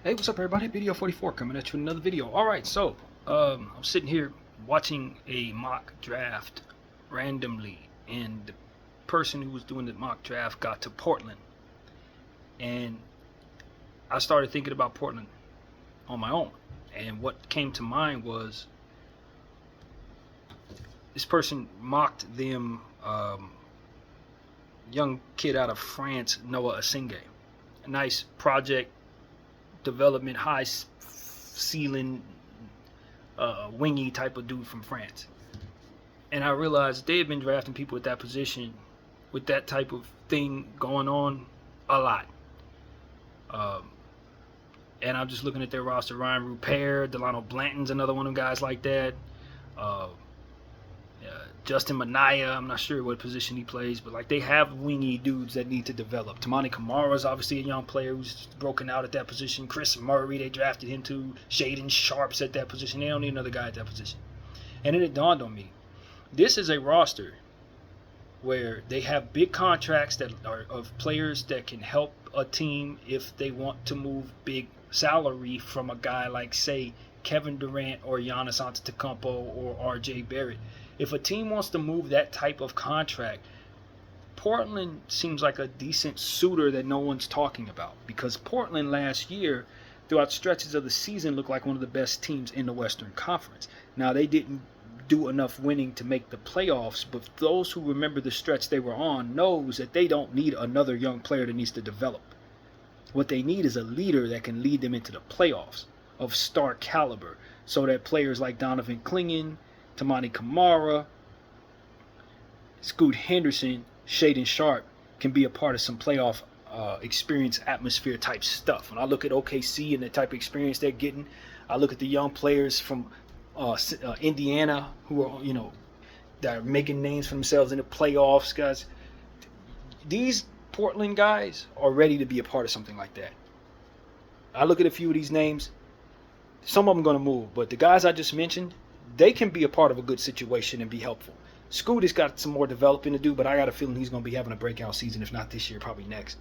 Hey, what's up, everybody? Video 44 coming at you with another video. All right, so I'm sitting here watching a mock draft randomly, and the person who was doing the mock draft got to Portland, and I started thinking about Portland on my own. And what came to mind was this person mocked them, young kid out of France, Noah Asingé, a nice project development, high ceiling, wingy type of dude from France. And I realized they had been drafting people at that position with that type of thing going on a lot. Um, and I'm just looking at their roster. Ryan Rupert, Delano Blanton's another one of them guys like that. Uh, Justin Minaya, I'm not sure what position he plays, but like they have wingy dudes that need to develop. Tamani Kamara is obviously a young player who's broken out at that position. Chris Murray, they drafted him too. Shaden Sharp's at that position. They don't need another guy at that position. And then it dawned on me, this is a roster where they have big contracts that are of players that can help a team if they want to move big salary from a guy like, say, Kevin Durant or Giannis Antetokounmpo or RJ Barrett. If a team wants to move that type of contract, Portland seems like a decent suitor that no one's talking about, because Portland last year, throughout stretches of the season, looked like one of the best teams in the Western Conference. Now, they didn't do enough winning to make the playoffs, but those who remember the stretch they were on knows that they don't need another young player that needs to develop. What they need is a leader that can lead them into the playoffs of star caliber, so that players like Donovan Clingan, Tamani Kamara, Scoot Henderson, Shaden Sharp can be a part of some playoff experience, atmosphere type stuff. When I look at OKC and the type of experience they're getting, I look at the young players from Indiana who are, that are making names for themselves in the playoffs, guys. These Portland guys are ready to be a part of something like that. I look at a few of these names. Some of them going to move, but the guys I just mentioned, they can be a part of a good situation and be helpful. Scoot has got some more developing to do, but I got a feeling he's going to be having a breakout season, if not this year, probably next.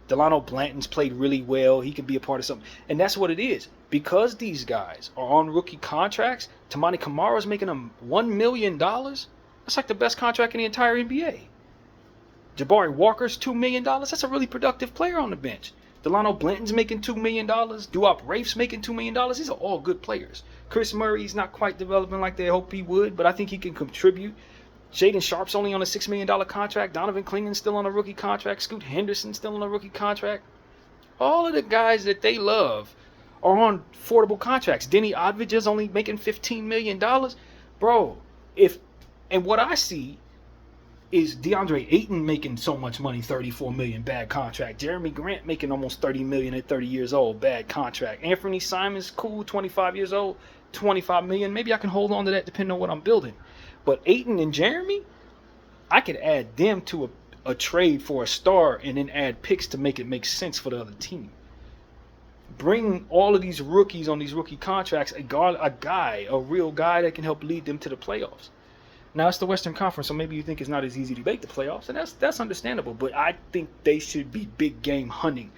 Delano Blanton's played really well. He can be a part of something. And that's what it is. Because these guys are on rookie contracts, Tamani Kamara's making them $1 million. That's like the best contract in the entire NBA. Jabari Walker's $2 million. That's a really productive player on the bench. Delano Blanton's making $2 million. Duop Rafe's making $2 million. These are all good players. Chris Murray's not quite developing like they hope he would, but I think he can contribute. Shaden Sharp's only on a $6 million contract. Donovan Clingan's still on a rookie contract. Scoot Henderson's still on a rookie contract. All of the guys that they love are on affordable contracts. Denny Advidja's only making $15 million. Bro, and what I see is DeAndre Ayton making so much money, $34 million, bad contract. Jeremy Grant making almost $30 million at 30 years old, bad contract. Anthony Simons, cool, 25 years old, $25 million. Maybe I can hold on to that depending on what I'm building. But Ayton and Jeremy, I could add them to a trade for a star and then add picks to make it make sense for the other team. Bring all of these rookies on these rookie contracts, a real guy that can help lead them to the playoffs. Now, it's the Western Conference, so maybe you think it's not as easy to make the playoffs, and that's understandable. But I think they should be big game hunting.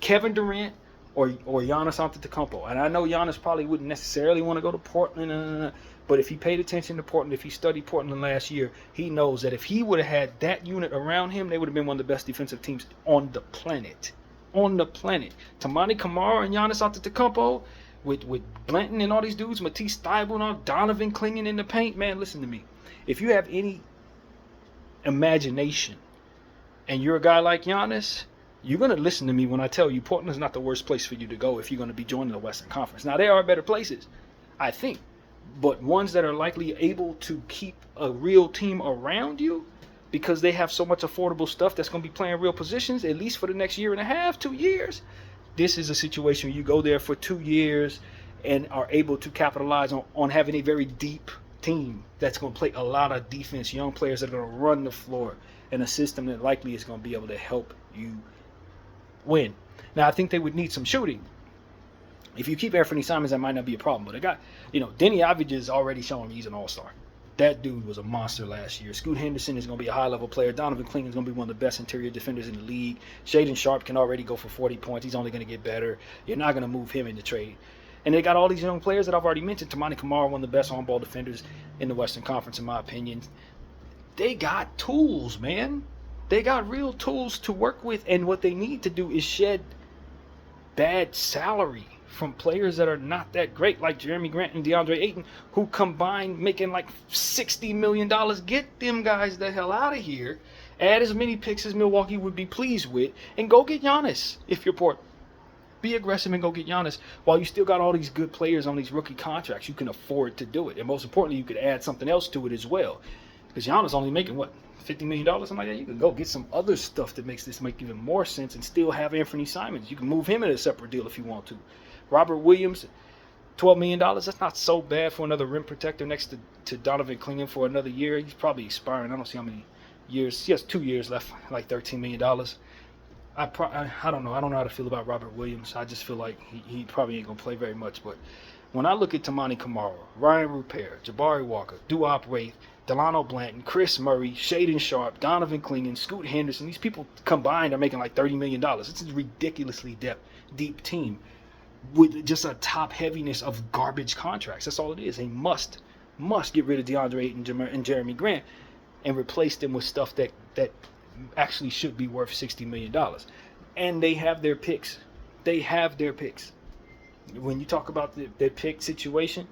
Kevin Durant or Giannis Antetokounmpo. And I know Giannis probably wouldn't necessarily want to go to Portland, but if he paid attention to Portland, if he studied Portland last year, he knows that if he would have had that unit around him, they would have been one of the best defensive teams on the planet. On the planet. Tamani Kamara and Giannis Antetokounmpo with Blanton and all these dudes, Matisse Thybulle and all, Donovan Clingan in the paint. Man, listen to me. If you have any imagination and you're a guy like Giannis, you're going to listen to me when I tell you Portland's not the worst place for you to go if you're going to be joining the Western Conference. Now, there are better places, I think, but ones that are likely able to keep a real team around you because they have so much affordable stuff that's going to be playing real positions, at least for the next year and a half, 2 years. This is a situation where you go there for 2 years and are able to capitalize on having a very deep team that's going to play a lot of defense, young players that are going to run the floor, and a system that likely is going to be able to help you win. Now, I think they would need some shooting. If you keep Anthony Simons, that might not be a problem. But I got, Denny Avdija is already showing he's an all-star. That dude was a monster last year. Scoot Henderson is going to be a high-level player. Donovan Clingan is going to be one of the best interior defenders in the league. Shaden Sharp can already go for 40 points. He's only going to get better. You're not going to move him in the trade. And they got all these young players that I've already mentioned. Tamani Kamara, one of the best on-ball defenders in the Western Conference, in my opinion. They got tools, man. They got real tools to work with. And what they need to do is shed bad salary from players that are not that great, like Jeremy Grant and DeAndre Ayton, who combined making like $60 million. Get them guys the hell out of here. Add as many picks as Milwaukee would be pleased with, and go get Giannis if you're Portland. Be aggressive and go get Giannis while you still got all these good players on these rookie contracts. You can afford to do it. And most importantly, you could add something else to it as well. Because Giannis only making, what, $50 million, something like that? You can go get some other stuff that makes this make even more sense and still have Anthony Simons. You can move him in a separate deal if you want to. Robert Williams, $12 million. That's not so bad for another rim protector next to Donovan Clingan for another year. He's probably expiring. I don't see how many years. He has 2 years left, like $13 million. I don't know. I don't know how to feel about Robert Williams. I just feel like he probably ain't going to play very much. But when I look at Tamani Kamara, Ryan Rupert, Jabari Walker, Duop Wraith, Delano Blanton, Chris Murray, Shaden Sharp, Donovan Clingan, Scoot Henderson, these people combined are making like $30 million. It's a ridiculously deep team with just a top heaviness of garbage contracts. That's all it is. They must get rid of DeAndre Ayton and Jeremy Grant and replace them with stuff that actually should be worth $60 million. And they have their picks. They have their picks. When you talk about their pick situation,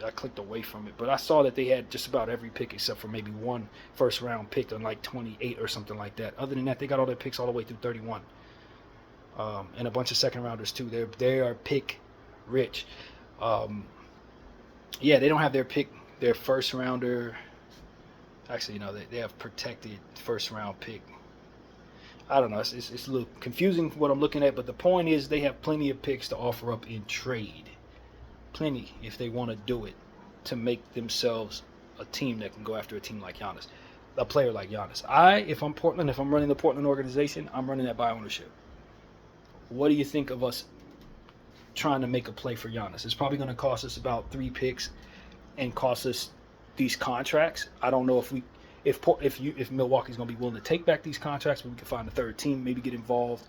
I clicked away from it, but I saw that they had just about every pick except for maybe one first round pick on like 28 or something like that. Other than that, they got all their picks all the way through 31. And a bunch of second rounders too. They are pick rich. Yeah, they don't have their first rounder. Actually, they have protected first round pick. I don't know. It's a little confusing what I'm looking at, but the point is they have plenty of picks to offer up in trade. Plenty, if they want to do it, to make themselves a team that can go after a team like Giannis, a player like Giannis. If I'm Portland, if I'm running the Portland organization, I'm running that by ownership. What do you think of us trying to make a play for Giannis? It's probably going to cost us about 3 picks and cost us these contracts. I don't know if Milwaukee's going to be willing to take back these contracts, but we can find a third team, maybe get involved.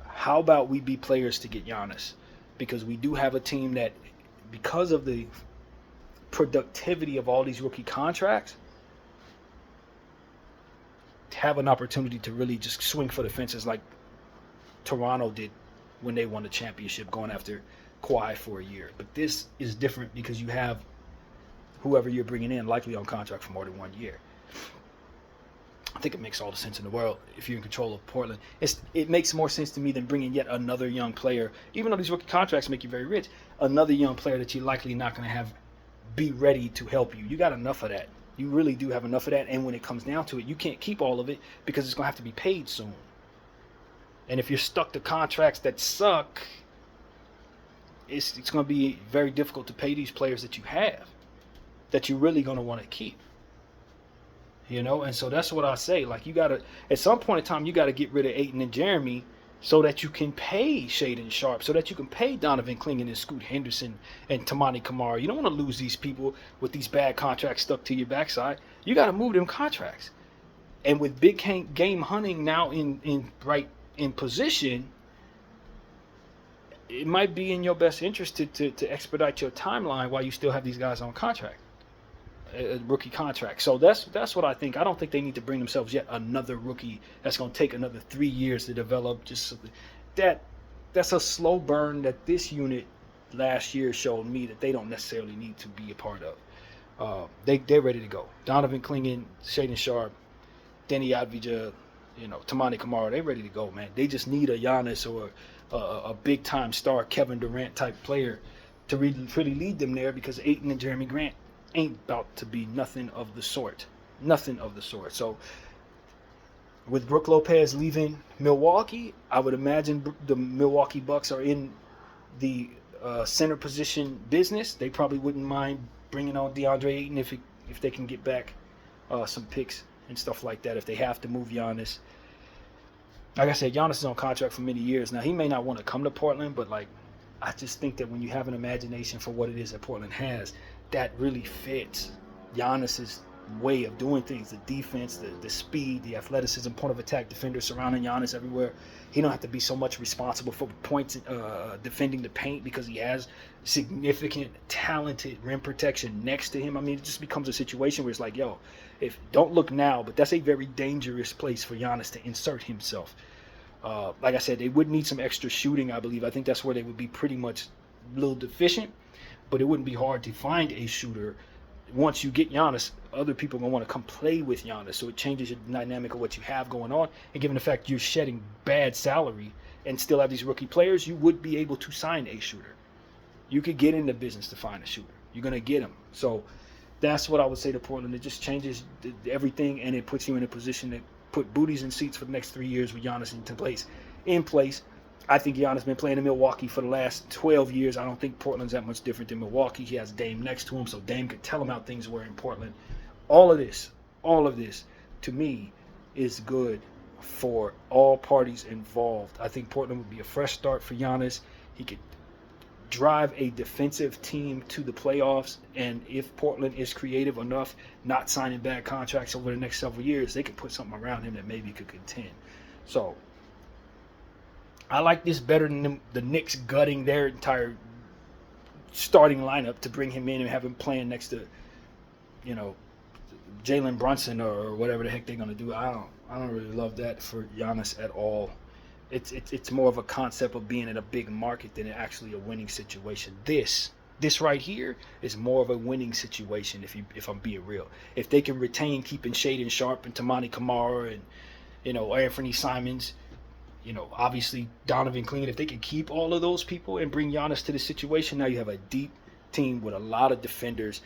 How about we be players to get Giannis? Because we do have a team that, because of the productivity of all these rookie contracts, have an opportunity to really just swing for the fences like Toronto did when they won the championship, going after Kawhi for a year. But this is different because you have whoever you're bringing in likely on contract for more than 1 year. I think it makes all the sense in the world if you're in control of Portland. It makes more sense to me than bringing yet another young player, even though these rookie contracts make you very rich, another young player that you're likely not going to have be ready to help you. You got enough of that. You really do have enough of that, and when it comes down to it, you can't keep all of it because it's going to have to be paid soon. And if you're stuck to contracts that suck, it's going to be very difficult to pay these players that you have, that you're really going to want to keep. And so that's what I say. Like, you got to, at some point in time, you got to get rid of Ayton and Jeremy so that you can pay Shaden Sharp, so that you can pay Donovan Clingan and Scoot Henderson and Tamani Kamara. You don't want to lose these people with these bad contracts stuck to your backside. You got to move them contracts. And with big game hunting now in position, it might be in your best interest to expedite your timeline while you still have these guys on contract. Rookie contract. So that's what I think. I don't think they need to bring themselves yet another rookie that's going to take another 3 years to develop. Just that's a slow burn that this unit last year showed me that they don't necessarily need to be a part of. They're ready to go. Donovan Clingan, Shaden Sharp, Denny Advija, Tamani Kamara, they're ready to go, man. They just need a Giannis or a big time star Kevin Durant type player to really lead them there, because Ayton and Jeremy Grant ain't about to be nothing of the sort. So with Brook Lopez leaving Milwaukee, I would imagine the Milwaukee Bucks are in the center position business. They probably wouldn't mind bringing on DeAndre Ayton if they can get back some picks and stuff like that, if they have to move Giannis. Like I said, Giannis is on contract for many years. Now, he may not want to come to Portland, but I just think that when you have an imagination for what it is that Portland has, that really fits Giannis's way of doing things. The defense, the speed, the athleticism, point of attack defenders surrounding Giannis everywhere. He don't have to be so much responsible for points defending the paint because he has significant talented rim protection next to him. I mean, it just becomes a situation where it's like, yo, if don't look now, but that's a very dangerous place for Giannis to insert himself. Like I said, they would need some extra shooting, I believe. I think that's where they would be pretty much a little deficient, but it wouldn't be hard to find a shooter. Once you get Giannis, other people are going to want to come play with Giannis, so it changes the dynamic of what you have going on. And given the fact you're shedding bad salary and still have these rookie players, you would be able to sign a shooter. You could get in the business to find a shooter. You're going to get him. So that's what I would say to Portland. It just changes everything, and it puts you in a position to put booties in seats for the next 3 years with Giannis in place. I think Giannis been playing in Milwaukee for the last 12 years. I don't think Portland's that much different than Milwaukee. He has Dame next to him, so Dame could tell him how things were in Portland. All of this, to me, is good for all parties involved. I think Portland would be a fresh start for Giannis. He could drive a defensive team to the playoffs, and if Portland is creative enough, not signing bad contracts over the next several years, they could put something around him that maybe could contend. So I like this better than the Knicks gutting their entire starting lineup to bring him in and have him playing next to, Jalen Brunson or whatever the heck they're gonna do. I don't really love that for Giannis at all. It's more of a concept of being in a big market than actually a winning situation. This right here is more of a winning situation if I'm being real. If they can retain keeping Shaedon Sharpe and Toumani Camara and Anthony Simons, obviously Donovan Clean, if they can keep all of those people and bring Giannis to the situation, now you have a deep team with a lot of defenders,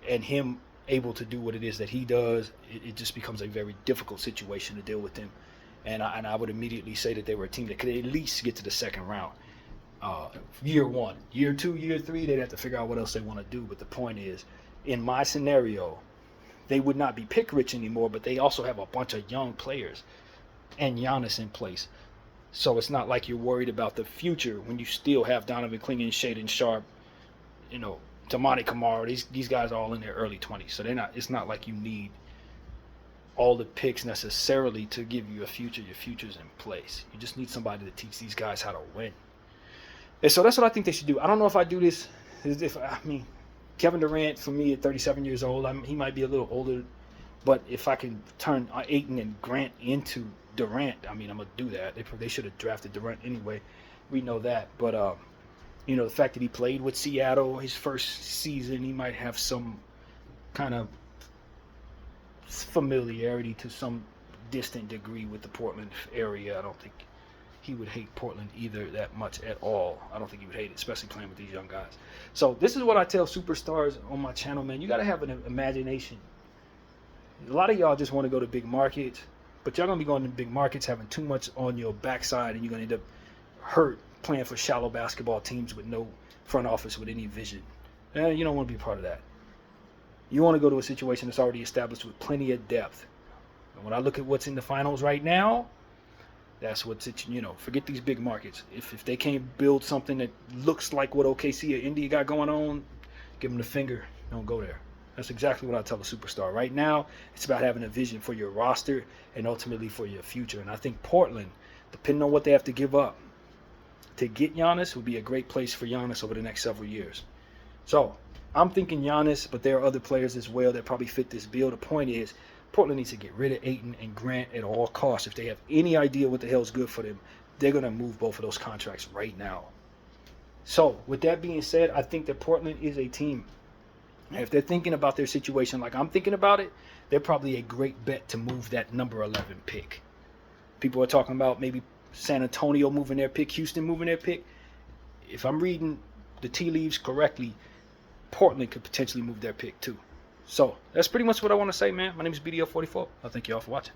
and him able to do what it is that he does, it just becomes a very difficult situation to deal with him. And I would immediately say that they were a team that could at least get to the second round. Year 1. Year 2, year 3, they'd have to figure out what else they want to do. But the point is, in my scenario, they would not be pick rich anymore, but they also have a bunch of young players and Giannis in place. So it's not like you're worried about the future when you still have Donovan Clingan, Shaedon Sharpe, Toumani Camara. These guys are all in their early 20s. So it's not like you need all the picks necessarily to give you a future. Your future's in place. You just need somebody to teach these guys how to win. And so that's what I think they should do. I don't know if I do this. Kevin Durant, for me, at 37 years old, he might be a little older, but if I can turn Ayton and Grant into Durant, I'm going to do that. They should have drafted Durant anyway. We know that. But, the fact that he played with Seattle his first season, he might have some kind of familiarity to some distant degree with the Portland area. I don't think he would hate Portland either that much at all. I don't think he would hate it, especially playing with these young guys. So this is what I tell superstars on my channel, man. You got to have an imagination. A lot of y'all just want to go to big markets, but y'all going to be going to big markets having too much on your backside, and you're going to end up hurt playing for shallow basketball teams with no front office with any vision. You don't want to be part of that. You want to go to a situation that's already established with plenty of depth. And when I look at what's in the finals right now, that's what's it. Forget these big markets. If they can't build something that looks like what OKC or India got going on, give them the finger. Don't go there. That's exactly what I tell a superstar. Right now, it's about having a vision for your roster and ultimately for your future. And I think Portland, depending on what they have to give up to get Giannis, would be a great place for Giannis over the next several years. So I'm thinking Giannis, but there are other players as well that probably fit this bill. The point is, Portland needs to get rid of Ayton and Grant at all costs. If they have any idea what the hell is good for them, they're going to move both of those contracts right now. So with that being said, I think that Portland is a team. If they're thinking about their situation like I'm thinking about it, they're probably a great bet to move that number 11 pick. People are talking about maybe San Antonio moving their pick, Houston moving their pick. If I'm reading the tea leaves correctly, Portland could potentially move their pick too. So that's pretty much what I want to say, man. My name is BDL44. I thank you all for watching.